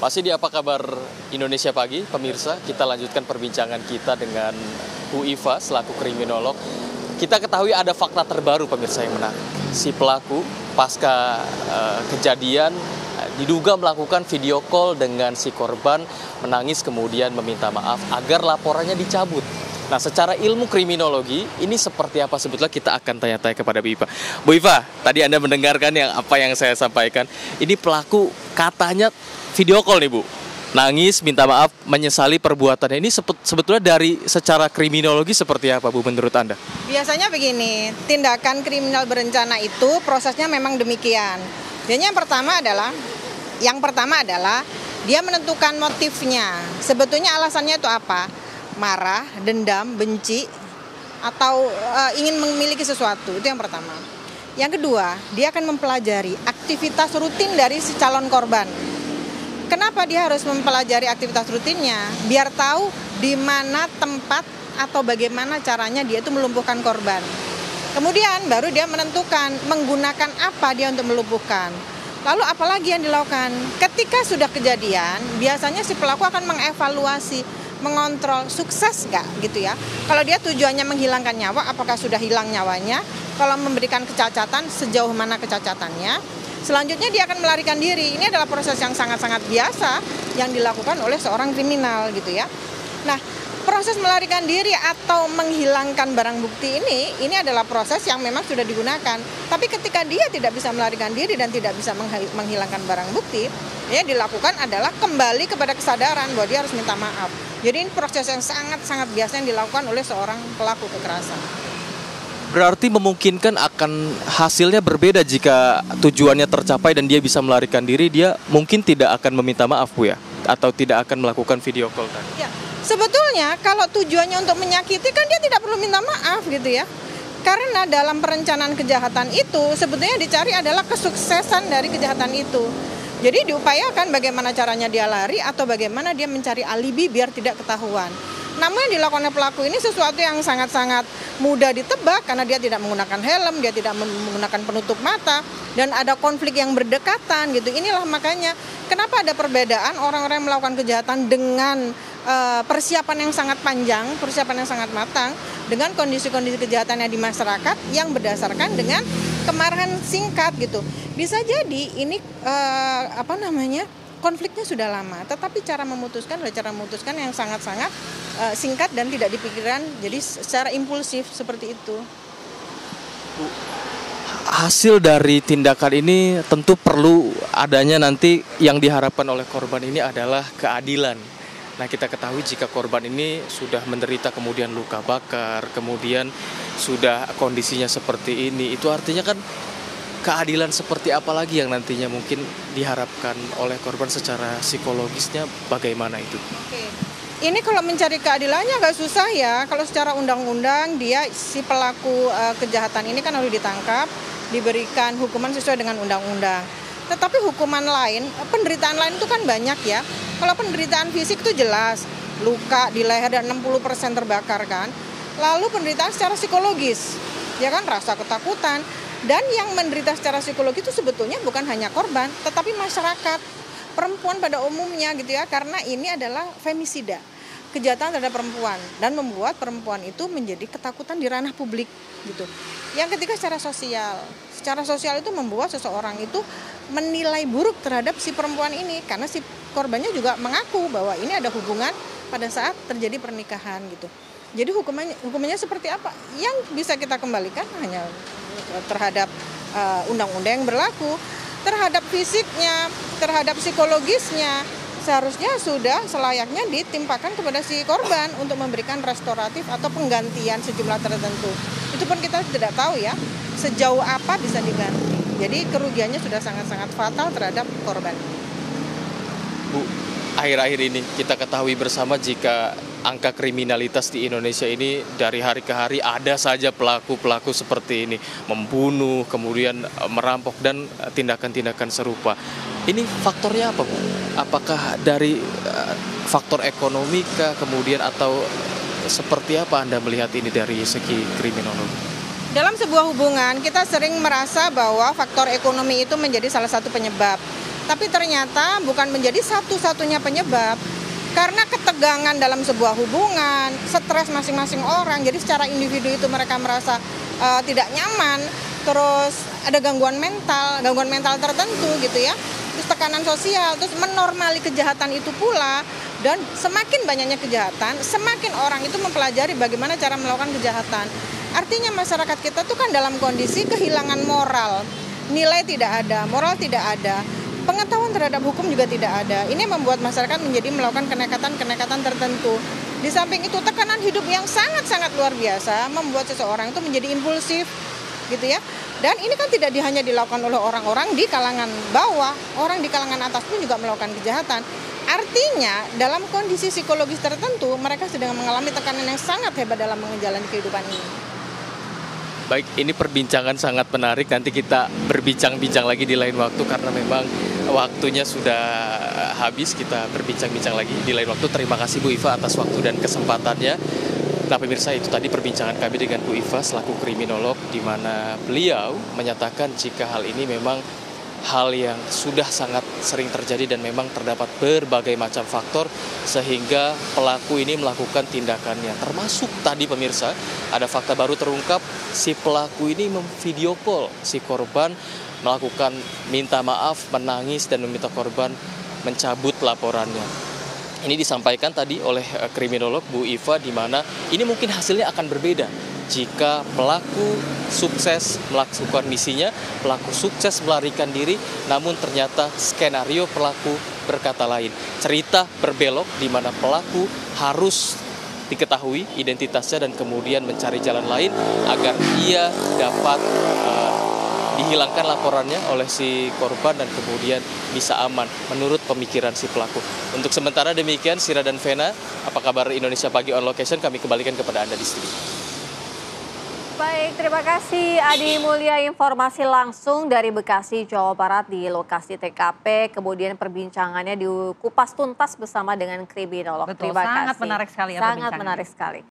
Masih di Apa Kabar Indonesia Pagi, pemirsa, kita lanjutkan perbincangan kita dengan Bu Iva selaku kriminolog. Kita ketahui ada fakta terbaru pemirsa yang menarik. Si pelaku pasca kejadian diduga melakukan video call dengan si korban, menangis kemudian meminta maaf agar laporannya dicabut. Nah, secara ilmu kriminologi, ini seperti apa sebetulnya kita akan tanya-tanya kepada Bu Iva. Bu Iva, tadi Anda mendengarkan apa yang saya sampaikan. Ini pelaku katanya video call nih Bu. Nangis, minta maaf, menyesali perbuatannya. Ini sebetulnya dari secara kriminologi seperti apa Bu menurut Anda? Biasanya begini, tindakan kriminal berencana itu prosesnya memang demikian. Jadi yang pertama adalah dia menentukan motifnya. Sebetulnya alasannya itu apa? Marah, dendam, benci, atau ingin memiliki sesuatu. Itu yang pertama. Yang kedua, dia akan mempelajari aktivitas rutin dari si calon korban. Kenapa dia harus mempelajari aktivitas rutinnya? Biar tahu di mana tempat atau bagaimana caranya dia itu melumpuhkan korban. Kemudian baru dia menentukan menggunakan apa dia untuk melumpuhkan. Lalu apalagi yang dilakukan? Ketika sudah kejadian, biasanya si pelaku akan mengevaluasi, mengontrol sukses nggak gitu ya. Kalau dia tujuannya menghilangkan nyawa, apakah sudah hilang nyawanya? Kalau memberikan kecacatan, sejauh mana kecacatannya? Selanjutnya dia akan melarikan diri. Ini adalah proses yang sangat-sangat biasa yang dilakukan oleh seorang kriminal gitu ya. Nah, proses melarikan diri atau menghilangkan barang bukti ini adalah proses yang memang sudah digunakan. Tapi ketika dia tidak bisa melarikan diri dan tidak bisa menghilangkan barang bukti, yang dilakukan adalah kembali kepada kesadaran bahwa dia harus minta maaf. Jadi ini proses yang sangat-sangat biasa yang dilakukan oleh seorang pelaku kekerasan. Berarti memungkinkan akan hasilnya berbeda jika tujuannya tercapai dan dia bisa melarikan diri, dia mungkin tidak akan meminta maaf Bu ya? Atau tidak akan melakukan video call tadi? Ya, sebetulnya kalau tujuannya untuk menyakiti kan dia tidak perlu minta maaf gitu ya. Karena dalam perencanaan kejahatan itu sebetulnya dicari adalah kesuksesan dari kejahatan itu. Jadi diupayakan bagaimana caranya dia lari atau bagaimana dia mencari alibi biar tidak ketahuan. Namun yang dilakukan oleh pelaku ini sesuatu yang sangat-sangat mudah ditebak karena dia tidak menggunakan helm, dia tidak menggunakan penutup mata, dan ada konflik yang berdekatan gitu. Inilah makanya kenapa ada perbedaan orang-orang yang melakukan kejahatan dengan persiapan yang sangat panjang, persiapan yang sangat matang, dengan kondisi-kondisi kejahatan yang di masyarakat yang berdasarkan dengan kemarahan singkat gitu. Bisa jadi ini konfliknya sudah lama, tetapi cara memutuskan adalah cara memutuskan yang sangat-sangat singkat dan tidak dipikirkan, jadi secara impulsif seperti itu. Hasil dari tindakan ini tentu perlu adanya nanti yang diharapkan oleh korban ini adalah keadilan. Nah, kita ketahui jika korban ini sudah menderita kemudian luka bakar, kemudian sudah kondisinya seperti ini, itu artinya kan keadilan seperti apa lagi yang nantinya mungkin diharapkan oleh korban secara psikologisnya, bagaimana itu? Oke. Ini kalau mencari keadilannya agak susah ya. Kalau secara undang-undang si pelaku kejahatan ini kan harus ditangkap, diberikan hukuman sesuai dengan undang-undang. Tetapi hukuman lain, penderitaan lain itu kan banyak ya. Kalau penderitaan fisik itu jelas, luka di leher dan 60% terbakar kan. Lalu penderitaan secara psikologis, ya kan, rasa ketakutan. Dan yang menderita secara psikologi itu sebetulnya bukan hanya korban, tetapi masyarakat, perempuan pada umumnya gitu ya, karena ini adalah femisida, kejahatan terhadap perempuan, dan membuat perempuan itu menjadi ketakutan di ranah publik gitu. Yang ketiga secara sosial itu membuat seseorang itu menilai buruk terhadap si perempuan ini, karena si korbannya juga mengaku bahwa ini ada hubungan pada saat terjadi pernikahan gitu. Jadi hukumannya seperti apa? Yang bisa kita kembalikan hanya terhadap undang-undang yang berlaku, terhadap fisiknya, terhadap psikologisnya, seharusnya sudah selayaknya ditimpakan kepada si korban untuk memberikan restoratif atau penggantian sejumlah tertentu. Itu pun kita tidak tahu ya, sejauh apa bisa diganti. Jadi kerugiannya sudah sangat-sangat fatal terhadap korban. Bu, akhir-akhir ini kita ketahui bersama jika angka kriminalitas di Indonesia ini dari hari ke hari ada saja pelaku-pelaku seperti ini, membunuh, kemudian merampok dan tindakan-tindakan serupa. Ini faktornya apa Bu? Apakah dari faktor ekonomi kah kemudian, atau seperti apa Anda melihat ini dari segi kriminologi? Dalam sebuah hubungan kita sering merasa bahwa faktor ekonomi itu menjadi salah satu penyebab. Tapi ternyata bukan menjadi satu-satunya penyebab. Karena ketegangan dalam sebuah hubungan, stres masing-masing orang, jadi secara individu itu mereka merasa tidak nyaman, terus ada gangguan mental tertentu gitu ya, terus tekanan sosial, terus menormali kejahatan itu pula, dan semakin banyaknya kejahatan, semakin orang itu mempelajari bagaimana cara melakukan kejahatan. Artinya masyarakat kita tuh kan dalam kondisi kehilangan moral, nilai tidak ada, moral tidak ada. Pengetahuan terhadap hukum juga tidak ada. Ini membuat masyarakat menjadi melakukan kenekatan-kenekatan tertentu. Di samping itu tekanan hidup yang sangat-sangat luar biasa membuat seseorang itu menjadi impulsif, gitu ya. Dan ini kan tidak hanya dilakukan oleh orang-orang di kalangan bawah, orang di kalangan atas pun juga melakukan kejahatan. Artinya dalam kondisi psikologis tertentu mereka sedang mengalami tekanan yang sangat hebat dalam menjalani kehidupan ini. Baik, ini perbincangan sangat menarik. Nanti kita berbincang-bincang lagi di lain waktu karena memang waktunya sudah habis. Kita berbincang-bincang lagi di lain waktu. Terima kasih Bu Iva atas waktu dan kesempatannya. Nah pemirsa, itu tadi perbincangan kami dengan Bu Iva selaku kriminolog, di mana beliau menyatakan jika hal ini memang hal yang sudah sangat sering terjadi dan memang terdapat berbagai macam faktor sehingga pelaku ini melakukan tindakannya. Termasuk tadi pemirsa, ada fakta baru terungkap, si pelaku ini memvideo call si korban, melakukan minta maaf, menangis dan meminta korban mencabut laporannya. Ini disampaikan tadi oleh kriminolog Bu Iva, di mana ini mungkin hasilnya akan berbeda jika pelaku sukses melakukan misinya, pelaku sukses melarikan diri, namun ternyata skenario pelaku berkata lain. Cerita berbelok di mana pelaku harus diketahui identitasnya dan kemudian mencari jalan lain agar ia dapat dihilangkan laporannya oleh si korban dan kemudian bisa aman menurut pemikiran si pelaku. Untuk sementara demikian, Sira dan Vena, apa kabar Indonesia Pagi on Location? Kami kembalikan kepada Anda di studio. Baik, terima kasih Adi Mulya, informasi langsung dari Bekasi, Jawa Barat di lokasi TKP, kemudian perbincangannya dikupas tuntas bersama dengan kriminolog. Betul, Terima sangat kasih. menarik sekali ya Sangat perbincangannya. menarik sekali.